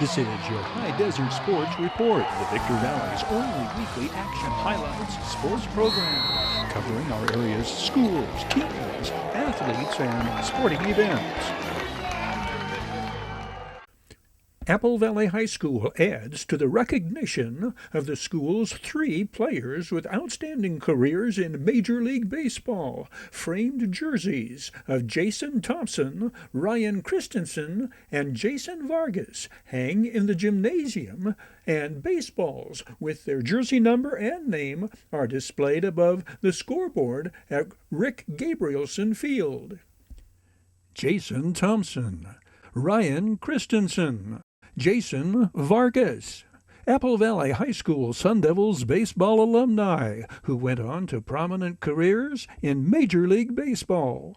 This is your High Desert Sports Report, the Victor Valley's only weekly action highlights sports program, covering our area's schools, teams, athletes, and sporting events. Apple Valley High School adds to the recognition of the school's 3 players with outstanding careers in Major League Baseball. Framed jerseys of Jason Thompson, Ryan Christenson, and Jason Vargas hang in the gymnasium, and baseballs with their jersey number and name are displayed above the scoreboard at Rick Gabrielson Field. Jason Thompson, Ryan Christenson, Jason Vargas, Apple Valley High School Sun Devils baseball alumni who went on to prominent careers in Major League Baseball.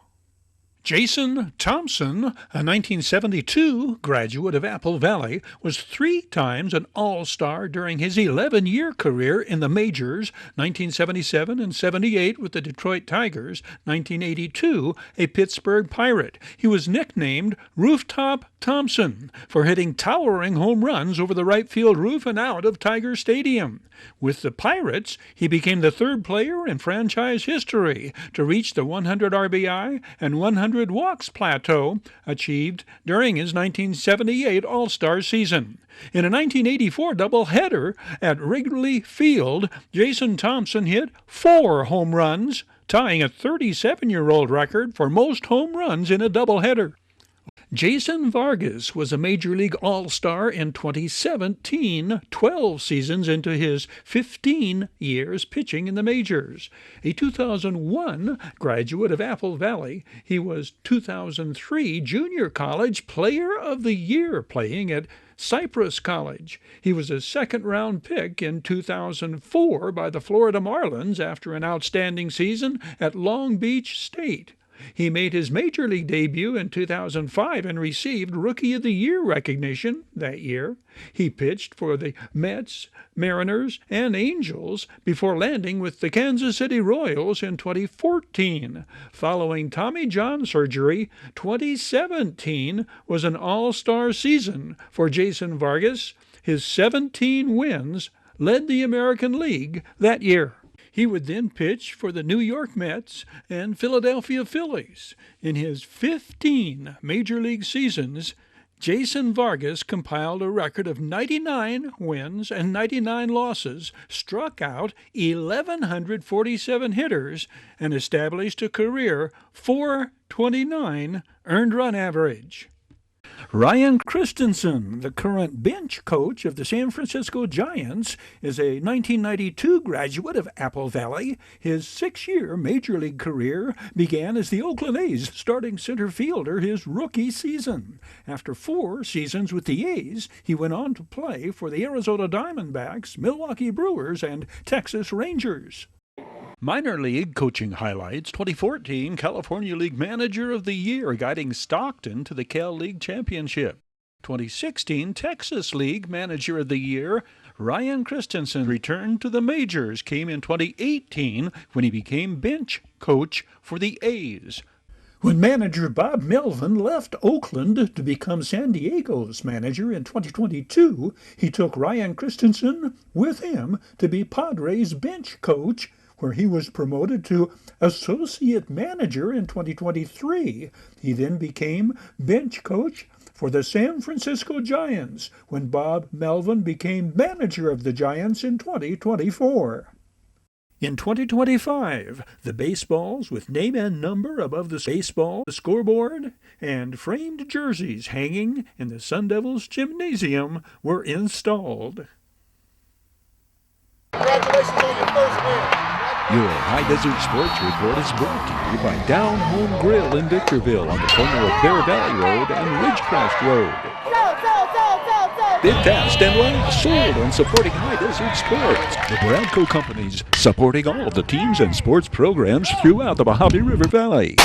Jason Thompson, a 1972 graduate of Apple Valley, was 3 times an All-Star during his 11-year career in the majors, 1977 and 78 with the Detroit Tigers, 1982 a Pittsburgh Pirate. He was nicknamed Rooftop Thompson for hitting towering home runs over the right field roof and out of Tiger Stadium. With the Pirates, he became the 3rd player in franchise history to reach the 100 RBI and 100 walks plateau achieved during his 1978 All-Star season. In a 1984 doubleheader at Wrigley Field, Jason Thompson hit 4 home runs, tying a 37-year-old record for most home runs in a doubleheader. Jason Vargas was a Major League All-Star in 2017, 12 seasons into his 15 years pitching in the majors. A 2001 graduate of Apple Valley, he was 2003 Junior College Player of the Year playing at Cypress College. He was a 2nd-round pick in 2004 by the Florida Marlins after an outstanding season at Long Beach State. He made his Major League debut in 2005 and received Rookie of the Year recognition that year. He pitched for the Mets, Mariners, and Angels before landing with the Kansas City Royals in 2014. Following Tommy John surgery, 2017 was an all-star season for Jason Vargas. His 17 wins led the American League that year. He would then pitch for the New York Mets and Philadelphia Phillies. In his 15 Major League seasons, Jason Vargas compiled a record of 99 wins and 99 losses, struck out 1,147 hitters, and established a career .429 earned run average. Ryan Christenson, the current bench coach of the San Francisco Giants, is a 1992 graduate of Apple Valley. His 6-year Major League career began as the Oakland A's starting center fielder his rookie season. After 4 seasons with the A's, he went on to play for the Arizona Diamondbacks, Milwaukee Brewers, and Texas Rangers. Minor League coaching highlights: 2014 California League Manager of the Year, guiding Stockton to the Cal League Championship. 2016 Texas League Manager of the Year, Ryan Christenson returned to the majors, came in 2018 when he became bench coach for the A's. When manager Bob Melvin left Oakland to become San Diego's manager in 2022, he took Ryan Christenson with him to be Padres bench coach, where he was promoted to associate manager in 2023. He then became bench coach for the San Francisco Giants when Bob Melvin became manager of the Giants in 2024. In 2025, the baseballs with name and number above the baseball scoreboard and framed jerseys hanging in the Sun Devils gymnasium were installed. Congratulations on your first win. Your High Desert Sports Report is brought to you by Down Home Grill in Victorville on the corner of Bear Valley Road and Ridgecrest Road. Bid fast and last, sold on supporting High Desert Sports. The Bradco Companies, supporting all of the teams and sports programs throughout the Mojave River Valley.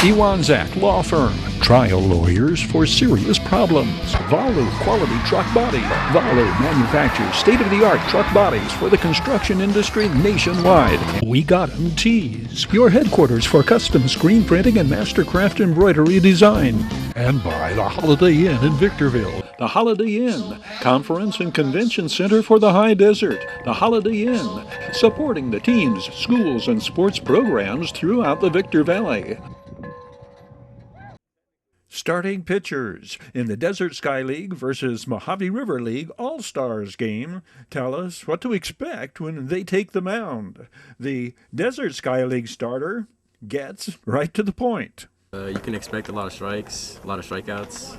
Iwanzak Law Firm, Trial lawyers for serious problems. Valu Quality Truck Body. Valu manufactures state-of-the-art truck bodies for the construction industry nationwide. We Got 'em Tees, your headquarters for custom screen printing and mastercraft embroidery design. And by the Holiday Inn in Victorville. The Holiday Inn, Conference and Convention Center for the High Desert. The Holiday Inn, supporting the teams, schools, and sports programs throughout the Victor Valley. Starting pitchers in the Desert Sky League versus Mojave River League All-Stars game tell us what to expect when they take the mound. The Desert Sky League starter gets right to the point. You can expect a lot of strikes, a lot of strikeouts.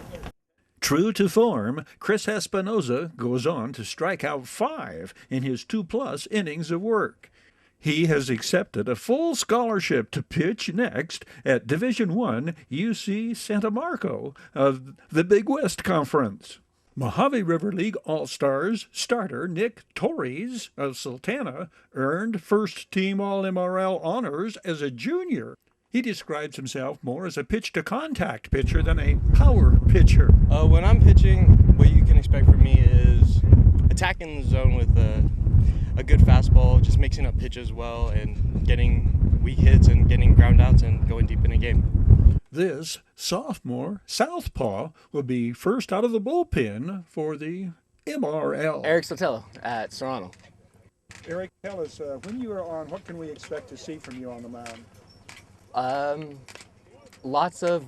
True to form, Chris Espinoza goes on to strike out 5 in his 2+ innings of work. He has accepted a full scholarship to pitch next at Division I UC Santa Marco of the Big West Conference. Mojave River League All-Stars starter Nick Torres of Sultana earned first-team All-MRL honors as a junior. He describes himself more as a pitch-to-contact pitcher than a power pitcher. When I'm pitching, what you can expect from me is attacking the zone with a good fastball, just mixing up pitches well and getting weak hits and getting ground outs and going deep in a game. This sophomore southpaw will be first out of the bullpen for the MRL. Eric Sotelo at Serrano. Eric, tell us, when you are on, what can we expect to see from you on the mound? Lots of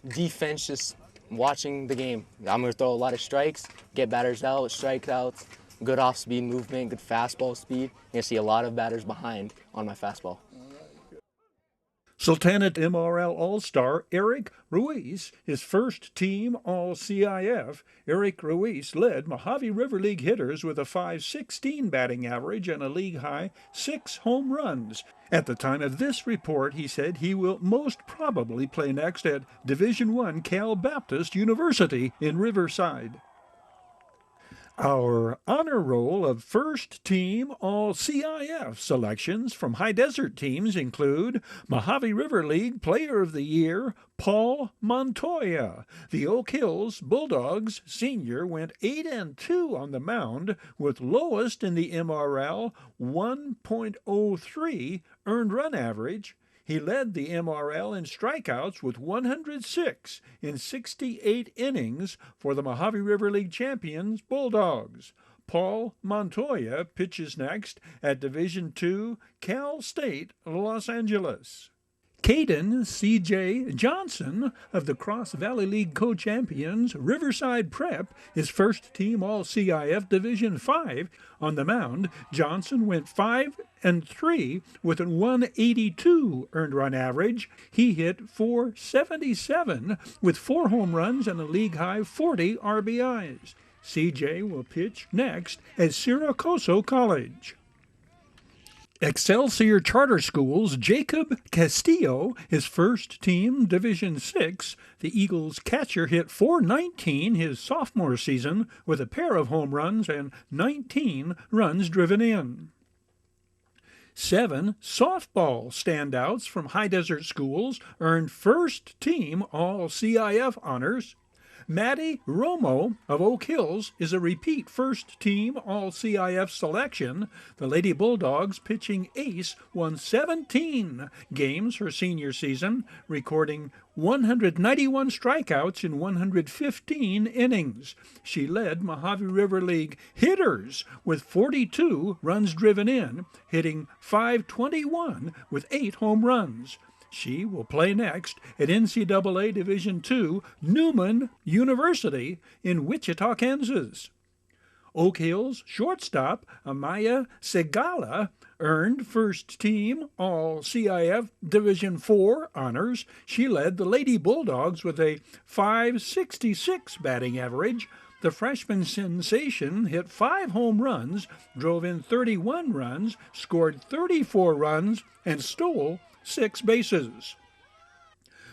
defense, just watching the game. I'm going to throw a lot of strikes, get batters out, strikeouts, good off-speed movement, good fastball speed. You're going to see a lot of batters behind on my fastball. Sultana MRL All-Star Eric Ruiz, his first-team All-CIF. Eric Ruiz led Mojave River League hitters with a .516 batting average and a league-high 6 home runs. At the time of this report, he said he will most probably play next at Division I Cal Baptist University in Riverside. Our honor roll of first-team All-CIF selections from High Desert teams include Mojave River League Player of the Year, Paul Montoya. The Oak Hills Bulldogs senior went 8-2 on the mound with lowest in the MRL 1.03 earned run average. He led the MRL in strikeouts with 106 in 68 innings for the Mojave River League champions Bulldogs. Paul Montoya pitches next at Division II Cal State Los Angeles. Caden C.J. Johnson of the Cross Valley League co-champions Riverside Prep is first-team All-CIF Division V. On the mound, Johnson went 5-3 with a 182 earned run average. He hit .477 with 4 home runs and a league-high 40 RBIs. C.J. will pitch next at Siracoso College. Excelsior Charter Schools Jacob Castillo, his first team Division VI. The Eagles catcher hit .419 his sophomore season with a pair of home runs and 19 runs driven in. 7 softball standouts from High Desert schools earned first team All-CIF honors. Maddie Romo of Oak Hills is a repeat first-team All-CIF selection. The Lady Bulldogs pitching ace won 17 games her senior season, recording 191 strikeouts in 115 innings. She led Mojave River League hitters with 42 runs driven in, hitting .521 with 8 home runs. She will play next at NCAA Division II Newman University in Wichita, Kansas. Oak Hills shortstop Amaya Segala earned first-team All-CIF Division IV honors. She led the Lady Bulldogs with a .566 batting average. The freshman sensation hit 5 home runs, drove in 31 runs, scored 34 runs, and stole 6 bases.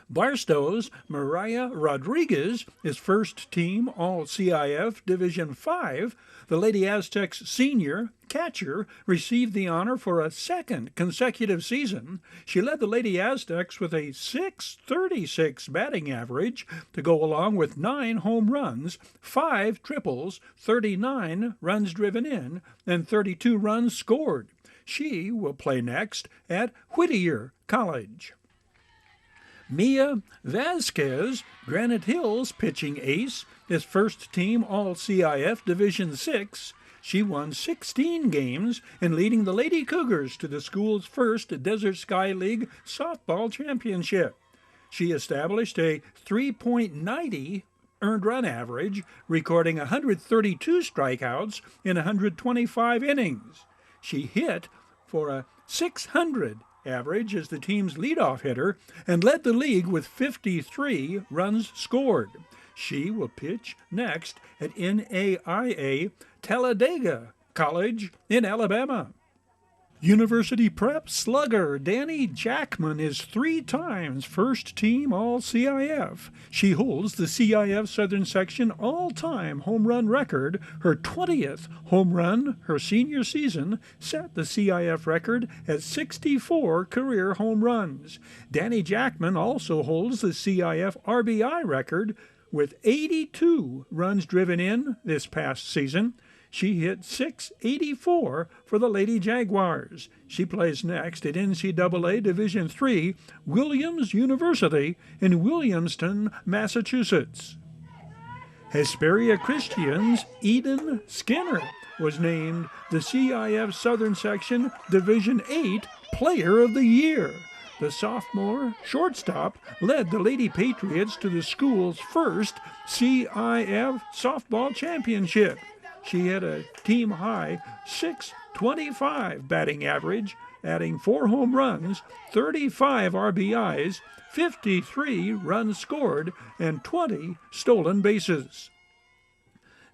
Barstow's Mariah Rodriguez is first team All-CIF Division 5. The Lady Aztecs senior catcher received the honor for a second consecutive season. She led the Lady Aztecs with a .636 batting average to go along with 9 home runs, 5 triples, 39 runs driven in, and 32 runs scored. She will play next at Whittier College. Mia Vasquez, Granite Hills pitching ace, is first team All-CIF Division 6. She won 16 games and leading the Lady Cougars to the school's first Desert Sky League softball championship. She established a 3.90 earned run average, recording 132 strikeouts in 125 innings. She hit for a .600 average as the team's leadoff hitter and led the league with 53 runs scored. She will pitch next at NAIA Talladega College in Alabama. University Prep slugger Danny Jackman is 3 times first team All-CIF. She holds the CIF Southern Section all-time home run record. Her 20th home run her senior season set the CIF record at 64 career home runs. Danny Jackman also holds the CIF RBI record with 82 runs driven in this past season. She hit .684 for the Lady Jaguars. She plays next at NCAA Division III, Williams University in Williamston, Massachusetts. Hesperia Christian's Eden Skinner was named the CIF Southern Section Division 8 Player of the Year. The sophomore shortstop led the Lady Patriots to the school's first CIF softball championship. She had a team-high .625 batting average, adding 4 home runs, 35 RBIs, 53 runs scored, and 20 stolen bases.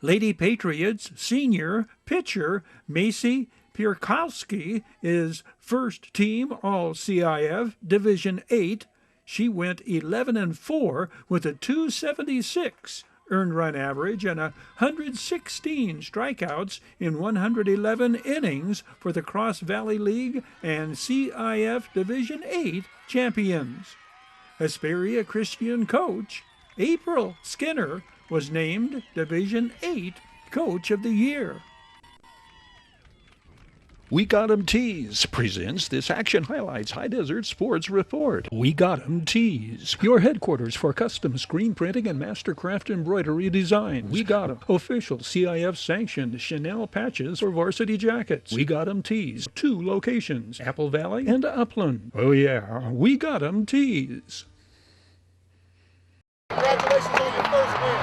Lady Patriots senior pitcher Macy Pierkowski is first team All-CIF Division 8. She went 11-4 with a .276 earned run average and 116 strikeouts in 111 innings for the Cross Valley League and CIF Division 8 champions. Hesperia Christian coach April Skinner was named Division 8 Coach of the Year. We Got 'em Tees presents this Action Highlights High Desert Sports Report. We Got 'em Tees, your headquarters for custom screen printing and mastercraft embroidery designs. We Got 'em official CIF sanctioned Chanel patches for varsity jackets. We Got 'em Tees, 2 locations, Apple Valley and Upland. Oh yeah, We Got 'em Tees. Congratulations on your first win.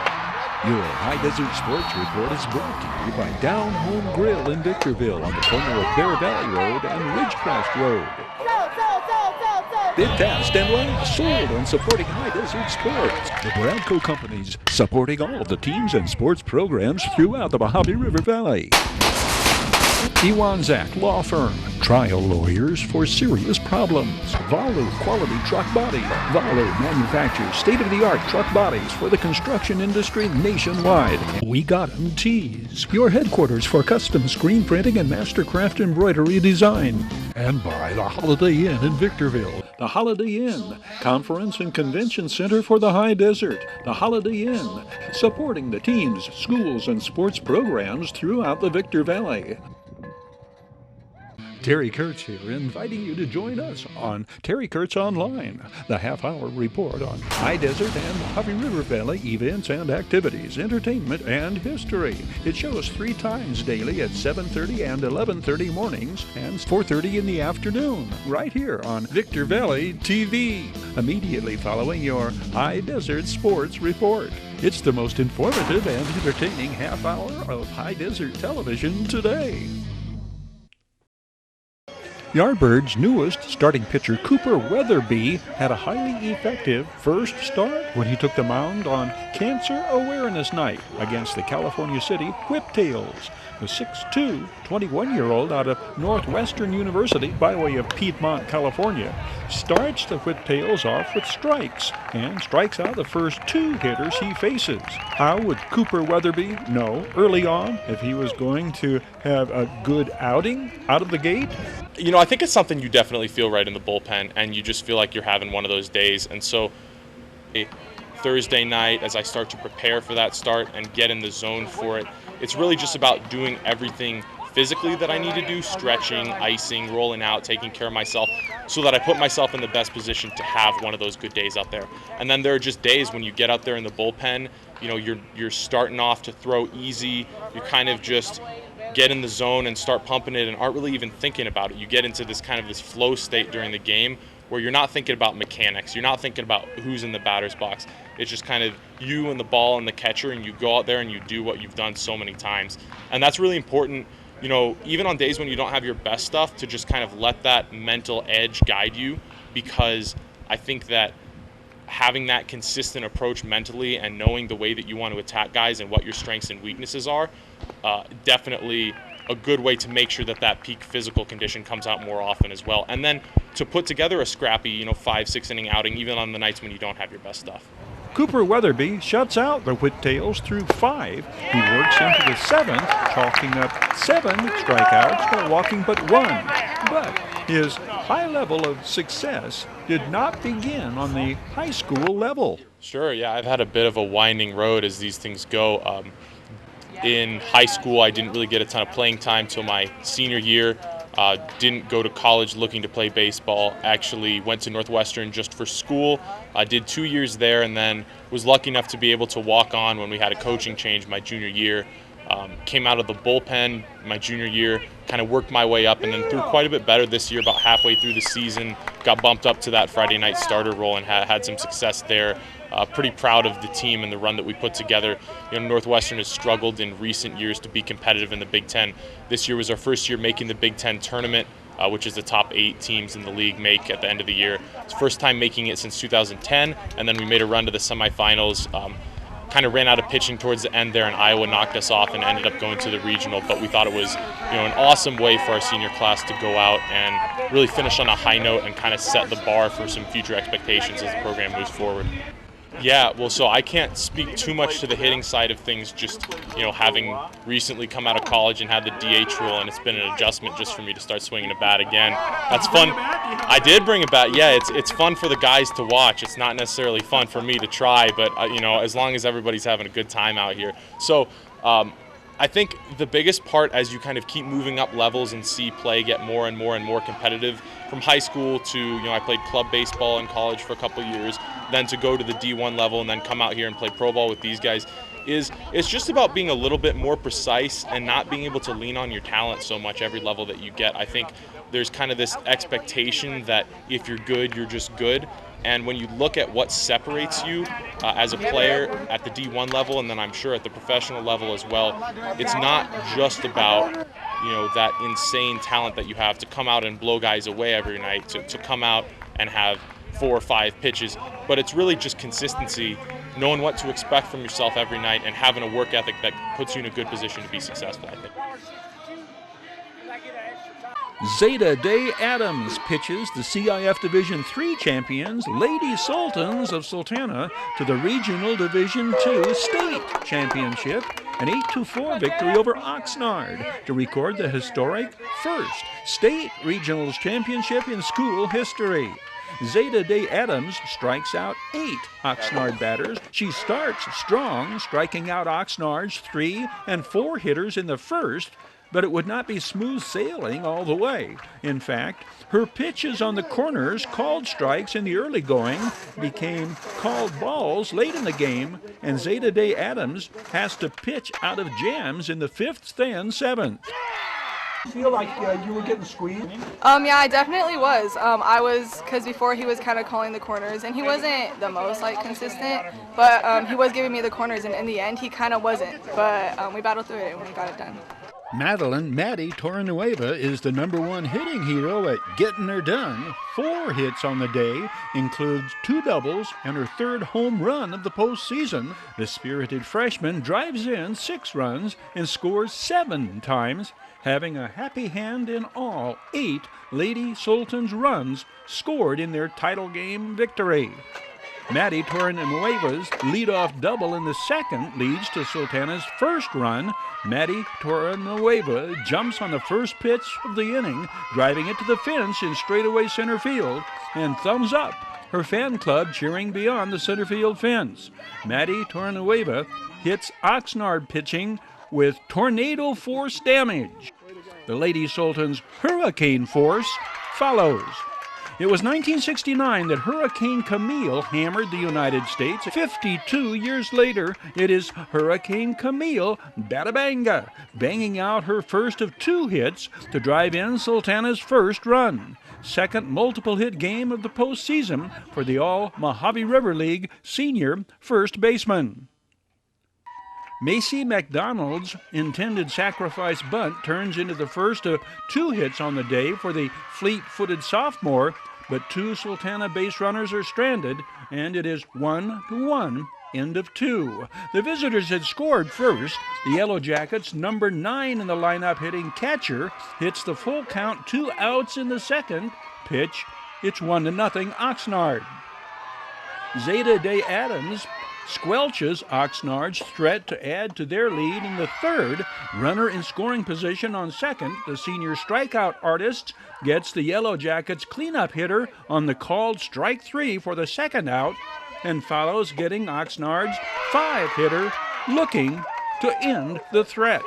Your High Desert Sports Report is brought to you by Down Home Grill in Victorville on the corner of Bear Valley Road and Ridgecrest Road. Bid fast and last, sold on supporting High Desert Sports. The Bradco Companies, supporting all of the teams and sports programs throughout the Mojave River Valley. Iwanzak Law Firm, trial lawyers for serious problems. Valu Quality Truck Body. Valu manufactures state-of-the-art truck bodies for the construction industry nationwide. We Got 'em Tees, your headquarters for custom screen printing and mastercraft embroidery design. And by the Holiday Inn in Victorville. The Holiday Inn, Conference and Convention Center for the High Desert. The Holiday Inn, supporting the teams, schools, and sports programs throughout the Victor Valley. Terry Kurtz here, inviting you to join us on Terry Kurtz Online, the half-hour report on High Desert and Mojave River Valley events and activities, entertainment, and history. It shows 3 times daily at 7:30 and 11:30 mornings and 4:30 in the afternoon, right here on Victor Valley TV, immediately following your High Desert Sports Report. It's the most informative and entertaining half-hour of High Desert television today. Yardbirds' newest starting pitcher Cooper Weatherby had a highly effective first start when he took the mound on Cancer Awareness Night against the California City Whiptails. The 6'2", 21-year-old out of Northwestern University by way of Piedmont, California, starts the Whiptails off with strikes and strikes out the first two hitters he faces. How would Cooper Weatherby know early on if he was going to have a good outing out of the gate? You know, I think it's something you definitely feel right in the bullpen, and you just feel like you're having one of those days. And so Thursday night, as I start to prepare for that start and get in the zone for it, it's really just about doing everything physically that I need to do, stretching, icing, rolling out, taking care of myself, so that I put myself in the best position to have one of those good days out there. And then there are just days when you get out there in the bullpen, you know, you're starting off to throw easy, you kind of just get in the zone and start pumping it and aren't really even thinking about it. You get into this kind of this flow state during the game where you're not thinking about mechanics, you're not thinking about who's in the batter's box. It's just kind of you and the ball and the catcher, and you go out there and you do what you've done so many times. And that's really important, you know, even on days when you don't have your best stuff, to just kind of let that mental edge guide you, because I think that having that consistent approach mentally and knowing the way that you want to attack guys and what your strengths and weaknesses are, definitely a good way to make sure that that peak physical condition comes out more often as well. And then to put together a scrappy, you know, 5-6 inning outing, even on the nights when you don't have your best stuff. Cooper Weatherby shuts out the Whiptails through 5. He works into the 7th, chalking up 7 strikeouts while walking but 1. But his high level of success did not begin on the high school level. Sure, yeah, I've had a bit of a winding road as these things go. In high school, I didn't really get a ton of playing time till my senior year. Didn't go to college looking to play baseball. Actually went to Northwestern just for school. I did 2 years there, and then was lucky enough to be able to walk on when we had a coaching change my junior year. Came out of the bullpen my junior year, kind of worked my way up, and then threw quite a bit better this year. About halfway through the season, got bumped up to that Friday night starter role and had some success there. Pretty proud of the team and the run that we put together. You know, Northwestern has struggled in recent years to be competitive in the Big Ten. This year was our first year making the Big Ten tournament, which is the top 8 teams in the league make at the end of the year. It's the first time making it since 2010, and then we made a run to the semifinals. Kind of ran out of pitching towards the end there, and Iowa knocked us off and ended up going to the regional. But we thought it was, you know, an awesome way for our senior class to go out and really finish on a high note and kind of set the bar for some future expectations as the program moves forward. Yeah, well, so I can't speak too much to the hitting side of things, just, you know, having recently come out of college and had the DH rule, and it's been an adjustment just for me to start swinging a bat again. That's fun. I did bring a bat. Yeah, it's fun for the guys to watch. It's not necessarily fun for me to try, but, you know, as long as everybody's having a good time out here. So I think the biggest part as you kind of keep moving up levels and see play get more and more and more competitive, from high school to, you know, I played club baseball in college for a couple of years, then to go to the D1 level and then come out here and play pro ball with these guys, it's just about being a little bit more precise and not being able to lean on your talent so much every level that you get. I think there's kind of this expectation that if you're good, you're just good. And when you look at what separates you as a player at the D1 level, and then I'm sure at the professional level as well, it's not just about, you know, that insane talent that you have to come out and blow guys away every night, to come out and have 4 or 5 pitches, but it's really just consistency, knowing what to expect from yourself every night, and having a work ethic that puts you in a good position to be successful, I think. Zeta Day Adams pitches the CIF Division III champions, Lady Sultans of Sultana, to the Regional Division II State Championship, an 8-4 victory over Oxnard, to record the historic first State Regionals Championship in school history. Zeta Day Adams strikes out 8 Oxnard batters. She starts strong, striking out Oxnard's 3 and 4 hitters in the first, but it would not be smooth sailing all the way. In fact, her pitches on the corners, called strikes in the early going, became called balls late in the game, and Zeta Day Adams has to pitch out of jams in the 5th and 7th. Feel like you were getting squeezed? Yeah, I definitely was. Because before he was kind of calling the corners, and he wasn't the most consistent, but he was giving me the corners, and in the end he kind of wasn't. But we battled through it and we got it done. Maddie Torrenueva is the #1 hitting hero at getting her done. 4 hits on the day, includes 2 doubles and her 3rd home run of the postseason. The spirited freshman drives in 6 runs and scores 7 times, having a happy hand in all 8 Lady Sultans runs scored in their title game victory. Maddie Torrenueva's leadoff double in the 2nd leads to Sultana's 1st run. Maddie Torrenueva jumps on the first pitch of the inning, driving it to the fence in straightaway center field, and thumbs up, her fan club cheering beyond the center field fence. Maddie Torrenueva hits Oxnard pitching with tornado force damage. The Lady Sultans' hurricane force follows. It was 1969 that Hurricane Camille hammered the United States. 52 years later, it is Hurricane Camille Batabanga, banging out her first of 2 hits to drive in Sultana's 1st run. 2nd multiple-hit game of the postseason for the All-Mojave River League senior first baseman. Macy McDonald's intended sacrifice bunt turns into the first of 2 hits on the day for the fleet-footed sophomore, but 2 Sultana base runners are stranded, and it is 1-1, end of 2. The visitors had scored first. The Yellow Jackets' #9 in the lineup hitting catcher hits the full count, 2 outs in the 2nd pitch. It's 1-0 Oxnard. Zeta Day Adams squelches Oxnard's threat to add to their lead in the 3rd. Runner in scoring position on 2nd, the senior strikeout artist gets the Yellow Jackets cleanup hitter on the called strike 3 for the 2nd out, and follows getting Oxnard's 5-hitter looking to end the threat.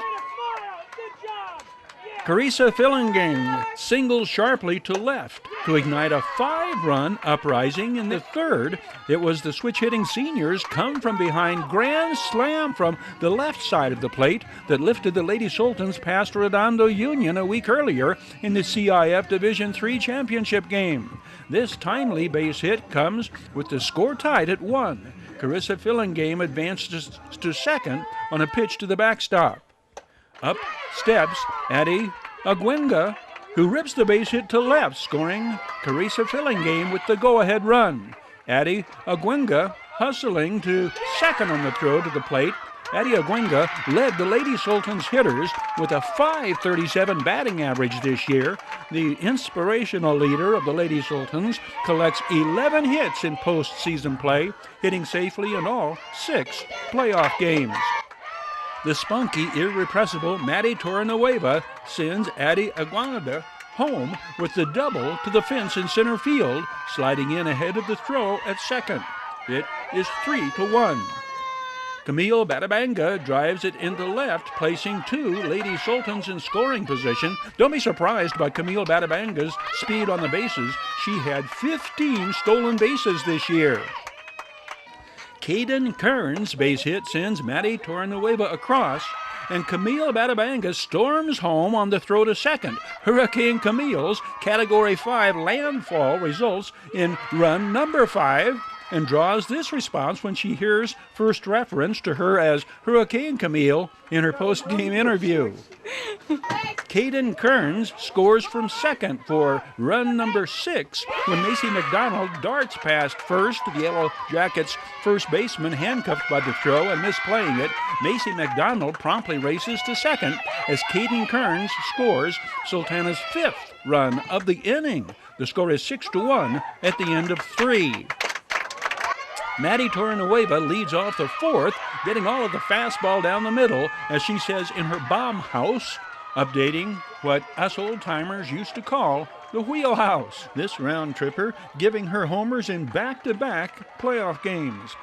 Carissa Fillingham singles sharply to left to ignite a 5-run uprising in the 3rd. It was the switch-hitting seniors come from behind grand slam from the left side of the plate that lifted the Lady Sultans past Redondo Union a week earlier in the CIF Division III championship game. This timely base hit comes with the score tied at 1. Carissa Fillingham advances to 2nd on a pitch to the backstop. Up steps Addie Aguinga, who rips the base hit to left, scoring Carissa Fillingham with the go-ahead run. Addie Aguinga hustling to 2nd on the throw to the plate. Addie Aguinga led the Lady Sultans hitters with a .537 batting average this year. The inspirational leader of the Lady Sultans collects 11 hits in postseason play, hitting safely in all 6 playoff games. The spunky, irrepressible Maddie Torrenueva sends Addie Aguinga home with the double to the fence in center field, sliding in ahead of the throw at 2nd. It is 3-1. Camille Batabanga drives it into left, placing 2 Lady Sultans in scoring position. Don't be surprised by Camille Batabanga's speed on the bases. She had 15 stolen bases this year. Caden Kearns' base hit sends Maddie Torrenueva across, and Camille Batabanga storms home on the throw to 2nd. Hurricane Camille's Category 5 landfall results in run number 5 and draws this response when she hears first reference to her as Hurricane Camille in her post-game interview. Caden Kearns scores from 2nd for run number 6 when Macy McDonald darts past first. The Yellow Jackets' first baseman handcuffed by the throw and misplaying it. Macy McDonald promptly races to 2nd as Caden Kearns scores Sultana's 5th run of the inning. The score is 6-1 at the end of 3. Maddie Torrenueva leads off the 4th, getting all of the fastball down the middle, as she says in her bomb house, updating what us old-timers used to call the wheelhouse. This round-tripper giving her homers in back-to-back playoff games.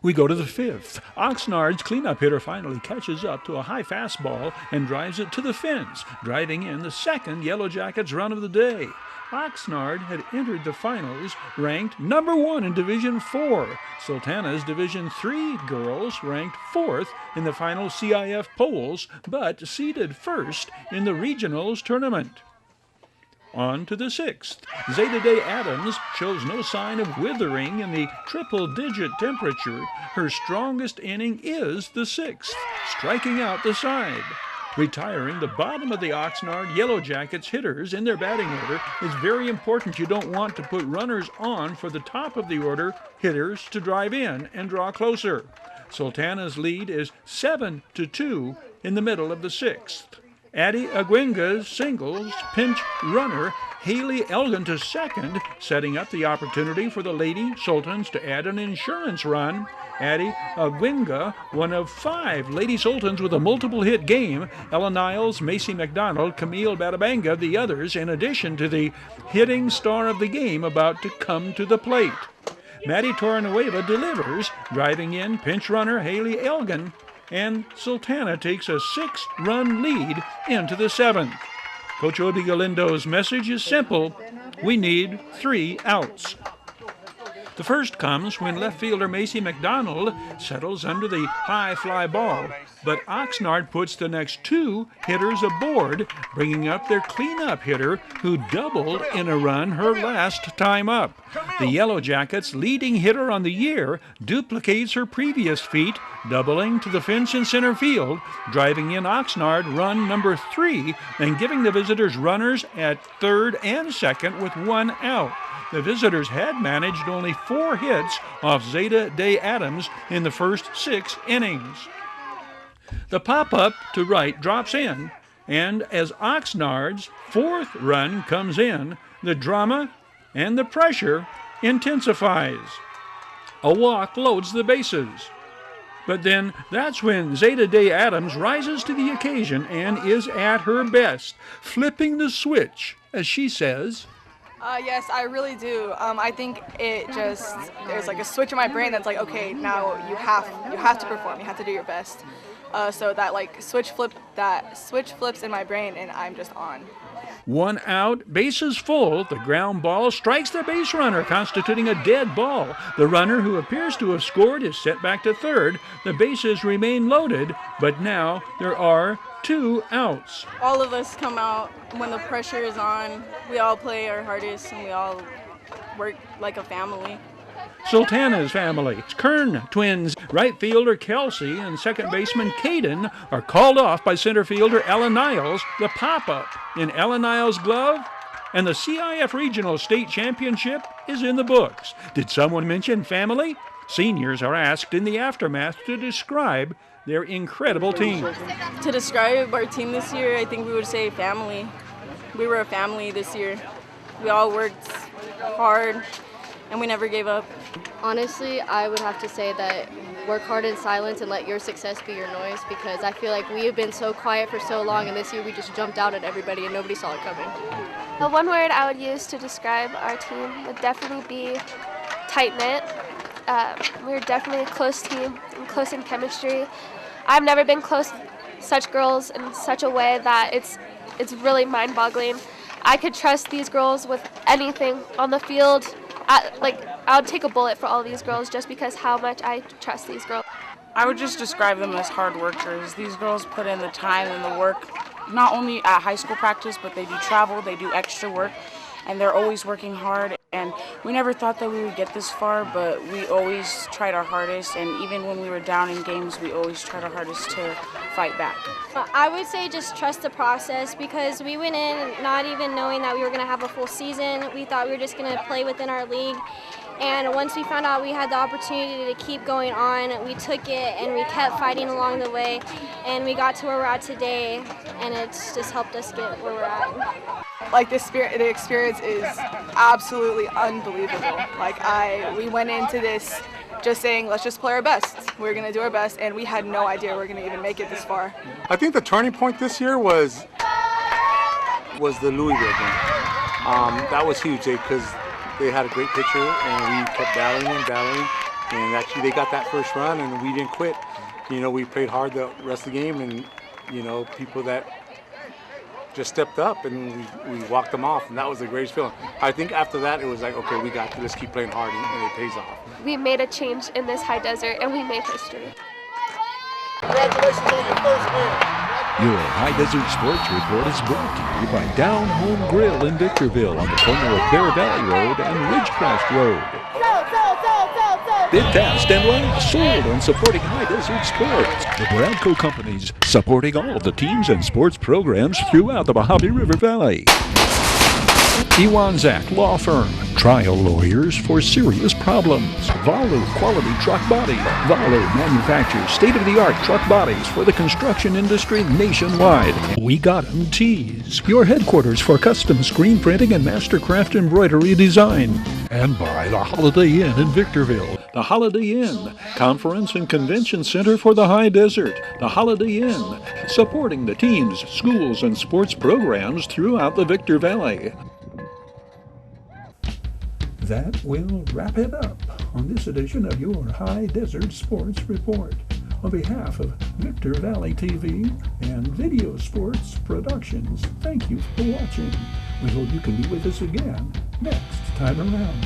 We go to the 5th. Oxnard's cleanup hitter finally catches up to a high fastball and drives it to the fence, driving in the 2nd Yellow Jackets run of the day. Oxnard had entered the finals ranked number 1 in Division 4. Sultana's Division 3 girls ranked 4th in the final CIF polls, but seeded 1st in the regionals tournament. On to the 6th. Zeta Day Adams shows no sign of withering in the triple-digit temperature. Her strongest inning is the 6th, striking out the side. Retiring the bottom of the Oxnard Yellow Jackets hitters in their batting order is very important. You don't want to put runners on for the top of the order hitters to drive in and draw closer. Sultana's lead is 7-2 in the middle of the sixth. Addie Aguinga's singles pinch runner Haley Elgin to second, setting up the opportunity for the Lady Sultans to add an insurance run. Addie Aguinga, one of 5 Lady Sultans with a multiple-hit game. Ella Niles, Macy McDonald, Camille Batabanga, the others, in addition to the hitting star of the game about to come to the plate. Maddie Torrenueva delivers, driving in pinch runner Haley Elgin, and Sultana takes a 6-run lead into the 7th. Coach Odi Galindo's message is simple: we need 3 outs. The first comes when left fielder Macy McDonald settles under the high fly ball, but Oxnard puts the next 2 hitters aboard, bringing up their cleanup hitter who doubled in a run her last time up. The Yellow Jackets' leading hitter on the year duplicates her previous feat, doubling to the fence in center field, driving in Oxnard run number 3 and giving the visitors runners at third and second with 1 out. The visitors had managed only 4 hits off Zeta Day Adams in the first 6 innings. The pop-up to right drops in, and as Oxnard's 4th run comes in, the drama and the pressure intensifies. A walk loads the bases. But then that's when Zeta Day Adams rises to the occasion and is at her best, flipping the switch, as she says. Yes, I really do. I think there's like a switch in my brain that's like, okay, now you have to perform, you have to do your best. So that switch flips in my brain and I'm just on. 1 out, bases full. The ground ball strikes the base runner, constituting a dead ball. The runner who appears to have scored is set back to third. The bases remain loaded, but now there are 2 outs. All of us come out when the pressure is on. We all play our hardest and we all work like a family. Sultana's family, Kern twins, right fielder Kelsey and second baseman Caden are called off by center fielder Ella Niles. The pop-up in Ella Niles' glove, and the CIF Regional State Championship is in the books. Did someone mention family? Seniors are asked in the aftermath to describe their incredible team. To describe our team this year, I think we would say family. We were a family this year. We all worked hard and we never gave up. Honestly, I would have to say that work hard in silence and let your success be your noise, because I feel like we have been so quiet for so long, and this year we just jumped out at everybody and nobody saw it coming. The one word I would use to describe our team would definitely be tight-knit. We're definitely a close team and close in chemistry. I've never been close to such girls in such a way that it's really mind-boggling. I could trust these girls with anything on the field. I would take a bullet for all these girls just because how much I trust these girls. I would just describe them as hard workers. These girls put in the time and the work, not only at high school practice, but they do travel, they do extra work, and they're always working hard. And we never thought that we would get this far, but we always tried our hardest, and even when we were down in games, we always tried our hardest to fight back. I would say just trust the process, because we went in not even knowing that we were going to have a full season. We thought we were just going to play within our league. And once we found out we had the opportunity to keep going on, we took it and we kept fighting along the way, and we got to where we're at today, and it's just helped us get where we're at. The experience is absolutely unbelievable. We went into this just saying, let's just play our best. We're going to do our best, and we had no idea we were going to even make it this far. I think the turning point this year was the Louisville game. That was huge because they had a great pitcher, and we kept battling, and actually they got that first run, and we didn't quit. We played hard the rest of the game, and people that just stepped up, and we walked them off, and that was the greatest feeling. I think after that, it was like, okay, we got to just keep playing hard, and it pays off. We made a change in this high desert, and we made history. Congratulations on your first win. Your High Desert Sports Report is brought to you by Down Home Grill in Victorville on the corner of Bear Valley Road and Ridgecrest Road. Bid fast and last, sold on supporting High Desert Sports. The Bradco Companies, supporting all of the teams and sports programs throughout the Mojave River Valley. Iwanzak Law Firm, trial lawyers for serious problems. Valu Quality Truck Body. Valu manufactures state-of-the-art truck bodies for the construction industry nationwide. We Got 'em Tees, your headquarters for custom screen printing and mastercraft embroidery design. And by the Holiday Inn in Victorville. The Holiday Inn, conference and convention center for the High Desert. The Holiday Inn, supporting the teams, schools, and sports programs throughout the Victor Valley. That will wrap it up on this edition of your High Desert Sports Report. On behalf of Victor Valley TV and Video Sports Productions, thank you for watching. We hope you can be with us again next time around.